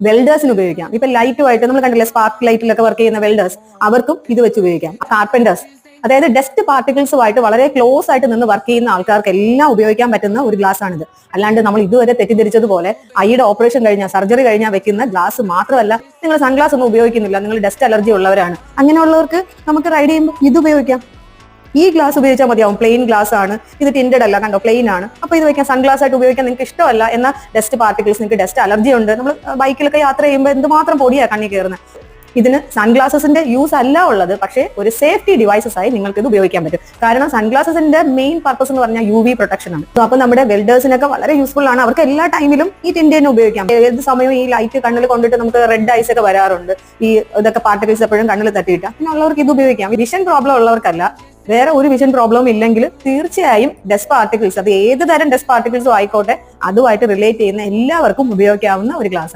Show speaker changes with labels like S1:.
S1: വെൽഡേഴ്സിന് ഉപയോഗിക്കാം. ഇപ്പൊ ലൈറ്റുമായിട്ട് നമ്മൾ കണ്ടില്ലേ, സ്പാർക്ക് ലൈറ്റിലൊക്കെ വർക്ക് ചെയ്യുന്ന വെൽഡേഴ്സ്, അവർക്കും ഇത് വെച്ച് ഉപയോഗിക്കാം. കാർപ്പന്റേഴ്സ്, അതായത് ഡസ്റ്റ് പാർട്ടിക്കിൾസുമായിട്ട് വളരെ ക്ലോസ് ആയിട്ട് നിന്ന് വർക്ക് ചെയ്യുന്ന ആൾക്കാർക്ക് എല്ലാം ഉപയോഗിക്കാൻ പറ്റുന്ന ഒരു ഗ്ലാസ് ആണിത്. അല്ലാണ്ട് നമ്മൾ ഇതുവരെ തെറ്റിദ്ധരിച്ചതുപോലെ ഐയുടെ ഓപ്പറേഷൻ കഴിഞ്ഞാൽ, സർജറി കഴിഞ്ഞാൽ വെക്കുന്ന ഗ്ലാസ് മാത്രമല്ല. നിങ്ങൾ സൺഗ്ലാസ് ഒന്നും ഉപയോഗിക്കുന്നില്ല, നിങ്ങൾ ഡസ്റ്റ് അലർജി ഉള്ളവരാണ്, അങ്ങനെയുള്ളവർക്ക് നമുക്ക് റൈഡ് ചെയ്യുമ്പോൾ ഇത് ഉപയോഗിക്കാം. ഈ ഗ്ലാസ് ഉപയോഗിച്ചാൽ മതിയാവും. പ്ലെയിൻ ഗ്ലാസ് ആണ് ഇത്, ടിൻഡഡ് അല്ല, കണ്ടോ, പ്ലെയിൻ ആണ്. അപ്പൊ ഇത് വെക്കാം. സൺഗ്ലാസ് ആയിട്ട് ഉപയോഗിക്കാൻ നിങ്ങൾക്ക് ഇഷ്ടമല്ല എന്ന ഡസ്റ്റ് പാർട്ടിക്കിൾസ്, നിങ്ങൾക്ക് ഡസ്റ്റ് അലർജി ഉണ്ട്, നമ്മൾ ബൈക്കിലൊക്കെ യാത്ര ചെയ്യുമ്പോൾ എന്തുമാത്രം പൊടിയാണ് കണ്ണി കയറുന്നത്. ഇതിന് സൺഗ്ലാസസിന്റെ യൂസ് അല്ല ഉള്ളത്, പക്ഷേ ഒരു സേഫ്റ്റി ഡിവൈസസ് ആയി നിങ്ങൾക്ക് ഇത് ഉപയോഗിക്കാൻ പറ്റും. കാരണം സൺഗ്ലാസസിന്റെ മെയിൻ പർപ്പസ് എന്ന് പറഞ്ഞാൽ UV പ്രൊട്ടക്ഷൻ ആണ്. അപ്പൊ നമ്മുടെ വെൽഡേഴ്സിനൊക്കെ വളരെ യൂസ്ഫുൾ ആണ്. അവർക്ക് എല്ലാ ടൈമിലും ഈ ടിൻഡേനെ ഉപയോഗിക്കാം. ഏത് സമയവും ഈ ലൈറ്റ് കണ്ണിൽ കൊണ്ടിട്ട് നമുക്ക് റെഡ് ഐസ് ഒക്കെ വരാറുണ്ട്, ഈ ഇതൊക്കെ പാർട്ടിക്കിൾസ് എപ്പോഴും കണ്ണിൽ തട്ടിയിട്ട്. പിന്നെ ഉള്ളവർക്ക് ഇത് ഉപയോഗിക്കാം. വിഷൻ പ്രോബ്ലം ഉള്ളവർക്കല്ല, വേറെ ഒരു വിഷൻ പ്രോബ്ലം ഇല്ലെങ്കിൽ തീർച്ചയായും ഡസ്റ്റ് പാർട്ടിക്കിൾസ്, അത് ഏത് തരം ഡസ്റ്റ് പാർട്ടിക്കിൾസും ആയിക്കോട്ടെ, അതുമായിട്ട് റിലേറ്റ് ചെയ്യുന്ന എല്ലാവർക്കും ഉപയോഗിക്കാവുന്ന ഒരു ഗ്ലാസ് ആണ്.